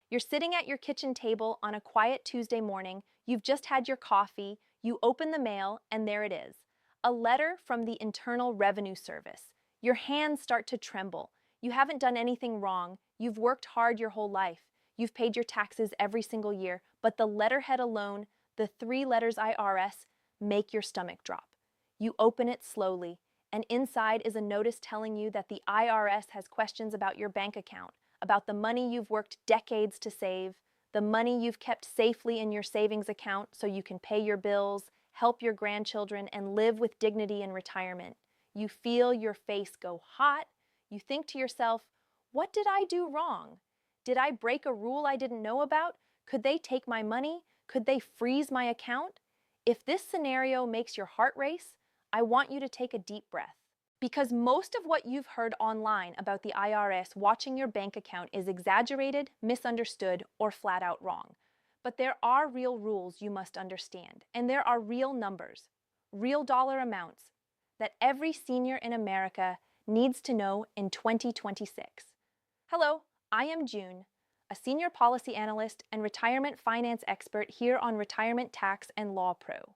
You're sitting at your kitchen table on a quiet Tuesday morning, you've just had your coffee, you open the mail, and there it is. A letter from the Internal Revenue Service. Your hands start to tremble. You haven't done anything wrong. You've worked hard your whole life. You've paid your taxes every single year, but the letterhead alone, the three letters IRS, make your stomach drop. You open it slowly, and inside is a notice telling you that the IRS has questions about your bank account, about the money you've worked decades to save, the money you've kept safely in your savings account so you can pay your bills, help your grandchildren, and live with dignity in retirement. You feel your face go hot. You think to yourself, what did I do wrong? Did I break a rule I didn't know about? Could they take my money? Could they freeze my account? If this scenario makes your heart race, I want you to take a deep breath. Because most of what you've heard online about the IRS watching your bank account is exaggerated, misunderstood, or flat out wrong. But there are real rules you must understand, and there are real numbers, real dollar amounts, that every senior in America needs to know in 2026. Hello, I am June, a Senior Policy Analyst and retirement finance expert here on Retirement Tax and Law Pro.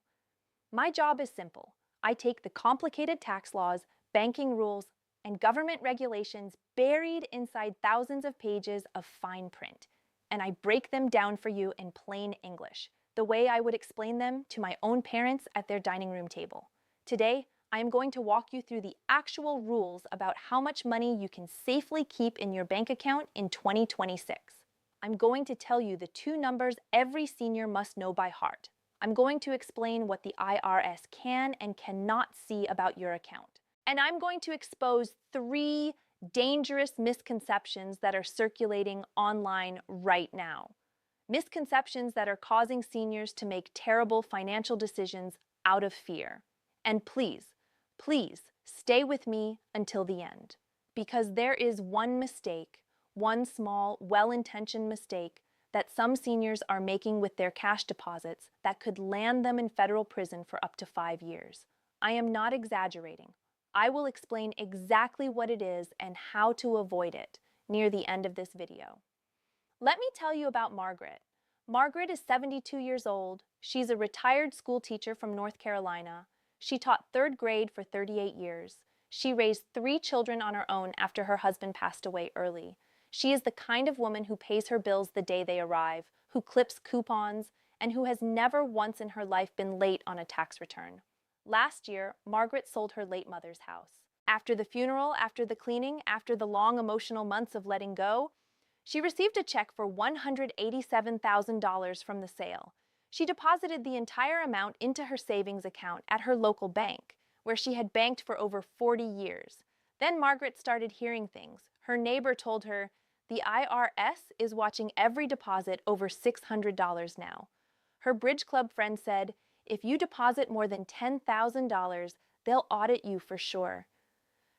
My job is simple. I take the complicated tax laws, banking rules, and government regulations buried inside thousands of pages of fine print, and I break them down for you in plain English, the way I would explain them to my own parents at their dining room table. Today, I am going to walk you through the actual rules about how much money you can safely keep in your bank account in 2026. I'm going to tell you the two numbers every senior must know by heart. I'm going to explain what the IRS can and cannot see about your account. And I'm going to expose 3 dangerous misconceptions that are circulating online right now. Misconceptions that are causing seniors to make terrible financial decisions out of fear. And please, please stay with me until the end. Because there is one mistake, one small, well-intentioned mistake that some seniors are making with their cash deposits that could land them in federal prison for up to 5 years. I am not exaggerating. I will explain exactly what it is and how to avoid it near the end of this video. Let me tell you about Margaret. Margaret is 72 years old. She's a retired school teacher from North Carolina. She taught 3rd grade for 38 years. She raised 3 children on her own after her husband passed away early. She is the kind of woman who pays her bills the day they arrive, who clips coupons, and who has never once in her life been late on a tax return. Last year, Margaret sold her late mother's house. After the funeral, after the cleaning, after the long emotional months of letting go, she received a check for $187,000 from the sale. She deposited the entire amount into her savings account at her local bank, where she had banked for over 40 years. Then Margaret started hearing things. Her neighbor told her, "The IRS is watching every deposit over $600 now." Her Bridge Club friend said, "If you deposit more than $10,000, they'll audit you for sure."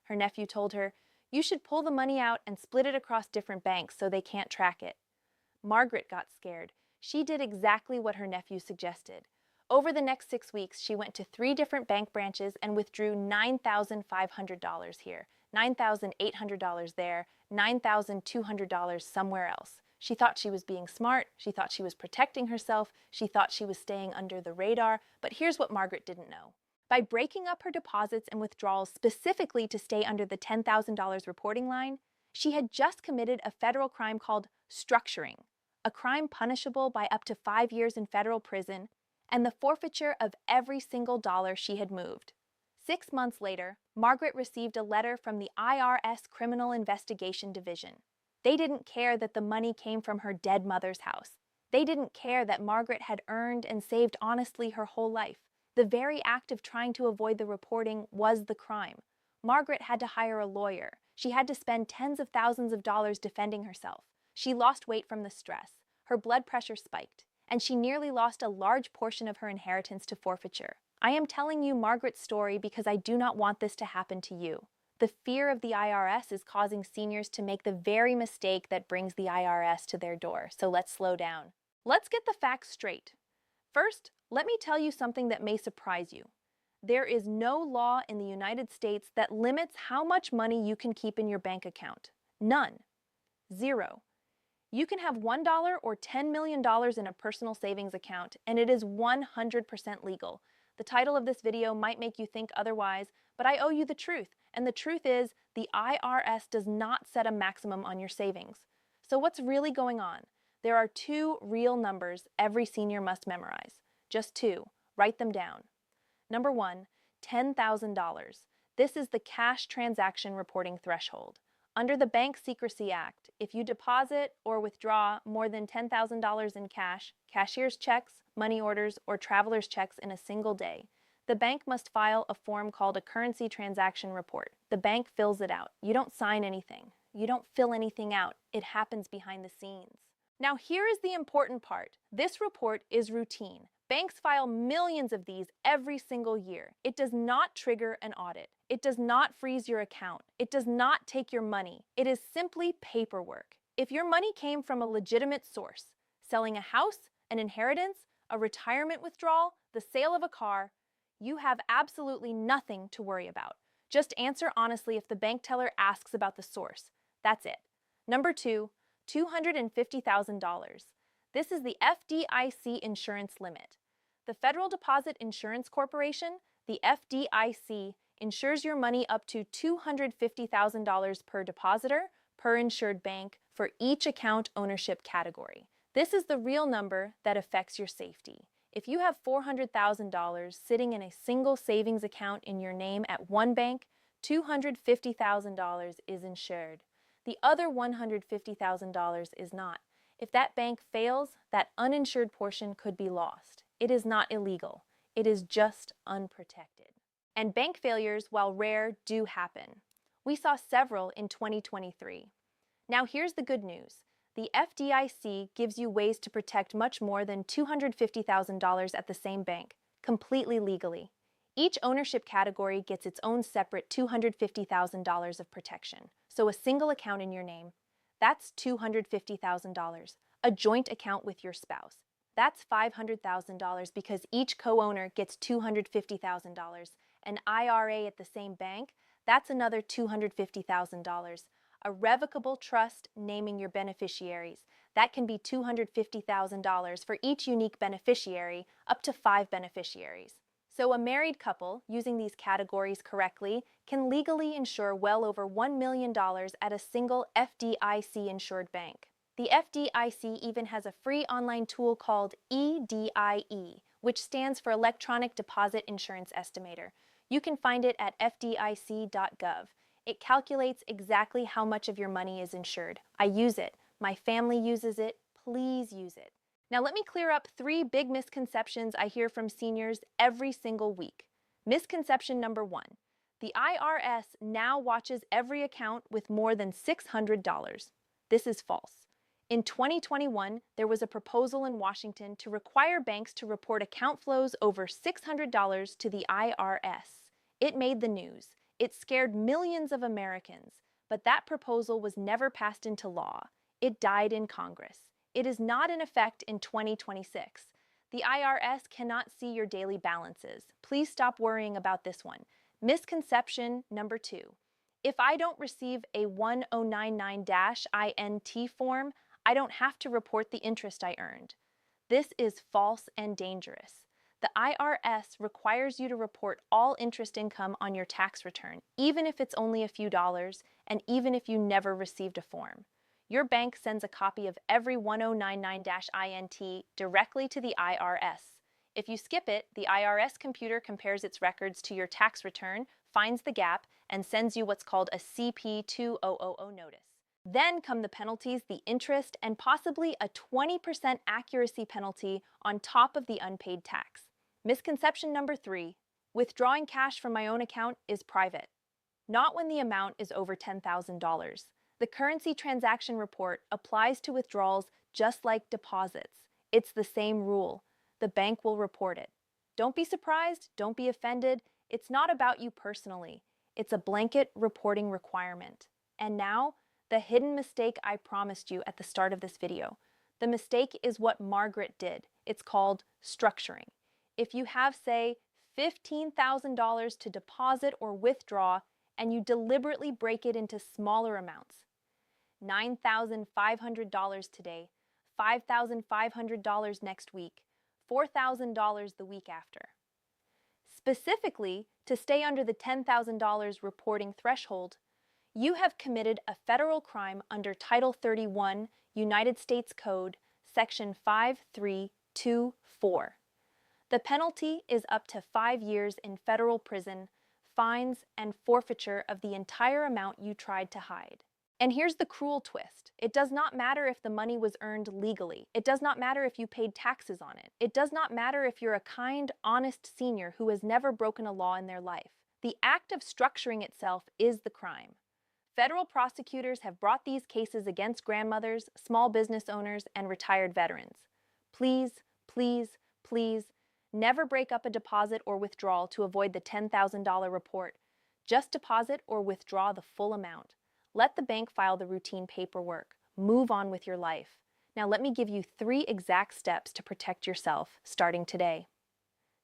Her nephew told her, "You should pull the money out and split it across different banks so they can't track it." Margaret got scared. She did exactly what her nephew suggested. Over the next 6 weeks, she went to 3 different bank branches and withdrew $9,500 here, $9,800 there, $9,200 somewhere else. She thought she was being smart, she thought she was protecting herself, she thought she was staying under the radar, but here's what Margaret didn't know. By breaking up her deposits and withdrawals specifically to stay under the $10,000 reporting line, she had just committed a federal crime called structuring, a crime punishable by up to 5 years in federal prison and the forfeiture of every single dollar she had moved. 6 months later, Margaret received a letter from the IRS Criminal Investigation Division. They didn't care that the money came from her dead mother's house. They didn't care that Margaret had earned and saved honestly her whole life. The very act of trying to avoid the reporting was the crime. Margaret had to hire a lawyer. She had to spend tens of thousands of dollars defending herself. She lost weight from the stress. Her blood pressure spiked, and she nearly lost a large portion of her inheritance to forfeiture. I am telling you Margaret's story because I do not want this to happen to you. The fear of the IRS is causing seniors to make the very mistake that brings the IRS to their door, so let's slow down. Let's get the facts straight. First, let me tell you something that may surprise you. There is no law in the United States that limits how much money you can keep in your bank account. None. Zero. You can have $1 or $10 million in a personal savings account, and it is 100% legal. The title of this video might make you think otherwise, but I owe you the truth, and the truth is the IRS does not set a maximum on your savings. So what's really going on? There are two real numbers every senior must memorize. Just two. Write them down. Number one, $10,000. This is the cash transaction reporting threshold. Under the Bank Secrecy Act, if you deposit or withdraw more than $10,000 in cash, cashier's checks, money orders, or traveler's checks in a single day, the bank must file a form called a currency transaction report. The bank fills it out. You don't sign anything. You don't fill anything out. It happens behind the scenes. Now here is the important part. This report is routine. Banks file millions of these every single year. It does not trigger an audit. It does not freeze your account. It does not take your money. It is simply paperwork. If your money came from a legitimate source, selling a house, an inheritance, a retirement withdrawal, the sale of a car, you have absolutely nothing to worry about. Just answer honestly if the bank teller asks about the source. That's it. Number two, $250,000. This is the FDIC insurance limit. The Federal Deposit Insurance Corporation, the FDIC, insures your money up to $250,000 per depositor, per insured bank, for each account ownership category. This is the real number that affects your safety. If you have $400,000 sitting in a single savings account in your name at one bank, $250,000 is insured. The other $150,000 is not. If that bank fails, that uninsured portion could be lost. It is not illegal. It is just unprotected. And bank failures, while rare, do happen. We saw several in 2023. Now here's the good news. The FDIC gives you ways to protect much more than $250,000 at the same bank, completely legally. Each ownership category gets its own separate $250,000 of protection. So a single account in your name, that's $250,000. A joint account with your spouse, that's $500,000 because each co-owner gets $250,000. An IRA at the same bank, that's another $250,000. A revocable trust naming your beneficiaries, that can be $250,000 for each unique beneficiary, up to 5 beneficiaries. So a married couple, using these categories correctly, can legally insure well over $1 million at a single FDIC-insured bank. The FDIC even has a free online tool called EDIE, which stands for Electronic Deposit Insurance Estimator. You can find it at fdic.gov. It calculates exactly how much of your money is insured. I use it. My family uses it. Please use it. Now let me clear up 3 big misconceptions I hear from seniors every single week. Misconception number 1. The IRS now watches every account with more than $600. This is false. In 2021, there was a proposal in Washington to require banks to report account flows over $600 to the IRS. It made the news. It scared millions of Americans, but that proposal was never passed into law. It died in Congress. It is not in effect in 2026. The IRS cannot see your daily balances. Please stop worrying about this one. Misconception number 2. If I don't receive a 1099-INT form, I don't have to report the interest I earned. This is false and dangerous. The IRS requires you to report all interest income on your tax return, even if it's only a few dollars, and even if you never received a form. Your bank sends a copy of every 1099-INT directly to the IRS. If you skip it, the IRS computer compares its records to your tax return, finds the gap, and sends you what's called a CP2000 notice. Then come the penalties, the interest, and possibly a 20% accuracy penalty on top of the unpaid tax. Misconception number 3. Withdrawing cash from my own account is private. Not when the amount is over $10,000. The currency transaction report applies to withdrawals just like deposits. It's the same rule. The bank will report it. Don't be surprised, don't be offended. It's not about you personally. It's a blanket reporting requirement. And now, the hidden mistake I promised you at the start of this video. The mistake is what Margaret did. It's called structuring. If you have, say, $15,000 to deposit or withdraw, and you deliberately break it into smaller amounts. $9,500 today, $5,500 next week, $4,000 the week after. Specifically, to stay under the $10,000 reporting threshold, you have committed a federal crime under Title 31, United States Code, Section 5324. The penalty is up to 5 years in federal prison, fines, and forfeiture of the entire amount you tried to hide. And here's the cruel twist. It does not matter if the money was earned legally. It does not matter if you paid taxes on it. It does not matter if you're a kind, honest senior who has never broken a law in their life. The act of structuring itself is the crime. Federal prosecutors have brought these cases against grandmothers, small business owners, and retired veterans. Please, please, please, never break up a deposit or withdrawal to avoid the $10,000 report. Just deposit or withdraw the full amount. Let the bank file the routine paperwork. Move on with your life. Now let me give you 3 exact steps to protect yourself starting today.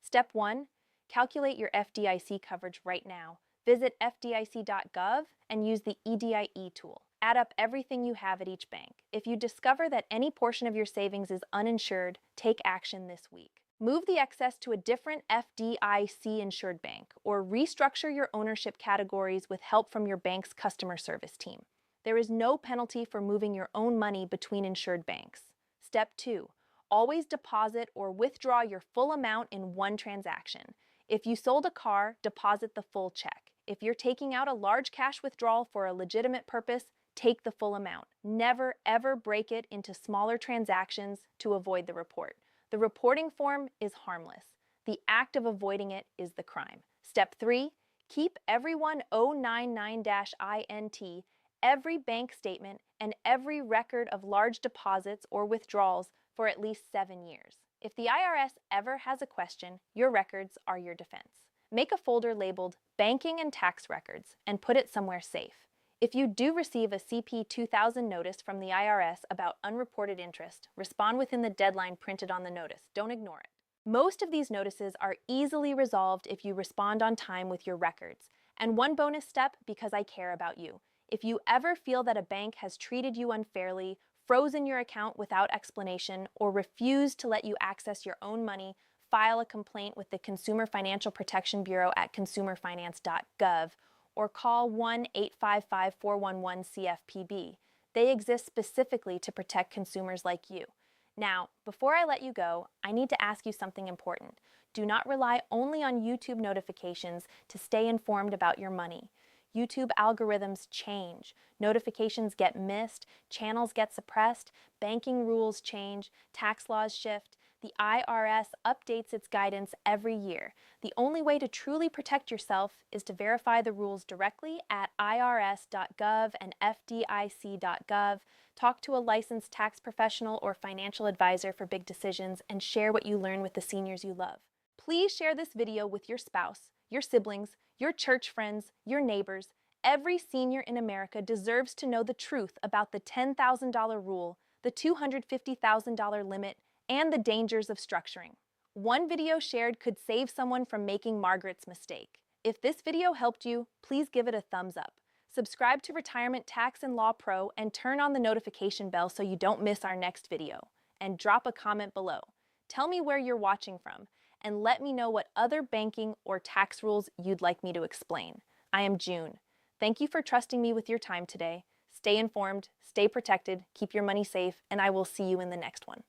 Step 1. Calculate your FDIC coverage right now. Visit FDIC.gov and use the EDIE tool. Add up everything you have at each bank. If you discover that any portion of your savings is uninsured, take action this week. Move the excess to a different FDIC insured bank, or restructure your ownership categories with help from your bank's customer service team. There is no penalty for moving your own money between insured banks. Step 2. Always deposit or withdraw your full amount in one transaction. If you sold a car, deposit the full check. If you're taking out a large cash withdrawal for a legitimate purpose, take the full amount. Never, ever break it into smaller transactions to avoid the report. The reporting form is harmless. The act of avoiding it is the crime. Step 3. Keep every 1099-INT, every bank statement, and every record of large deposits or withdrawals for at least 7 years. If the IRS ever has a question, your records are your defense. Make a folder labeled Banking and Tax Records and put it somewhere safe. If you do receive a CP 2000 notice from the IRS about unreported interest, respond within the deadline printed on the notice. Don't ignore it. Most of these notices are easily resolved if you respond on time with your records. And one bonus step, because I care about you. If you ever feel that a bank has treated you unfairly, frozen your account without explanation, or refused to let you access your own money, file a complaint with the Consumer Financial Protection Bureau at consumerfinance.gov or call 1-855-411-CFPB. They exist specifically to protect consumers like you. Now, before I let you go, I need to ask you something important. Do not rely only on YouTube notifications to stay informed about your money. YouTube algorithms change, notifications get missed, channels get suppressed, banking rules change, tax laws shift. The IRS updates its guidance every year. The only way to truly protect yourself is to verify the rules directly at irs.gov and fdic.gov. Talk to a licensed tax professional or financial advisor for big decisions, and share what you learn with the seniors you love. Please share this video with your spouse, your siblings, your church friends, your neighbors. Every senior in America deserves to know the truth about the $10,000 rule, the $250,000 limit, and the dangers of structuring. One video shared could save someone from making Margaret's mistake. If this video helped you, please give it a thumbs up. Subscribe to Retirement Tax and Law Pro and turn on the notification bell so you don't miss our next video. And drop a comment below. Tell me where you're watching from, and let me know what other banking or tax rules you'd like me to explain. I am June. Thank you for trusting me with your time today. Stay informed, stay protected, keep your money safe, and I will see you in the next one.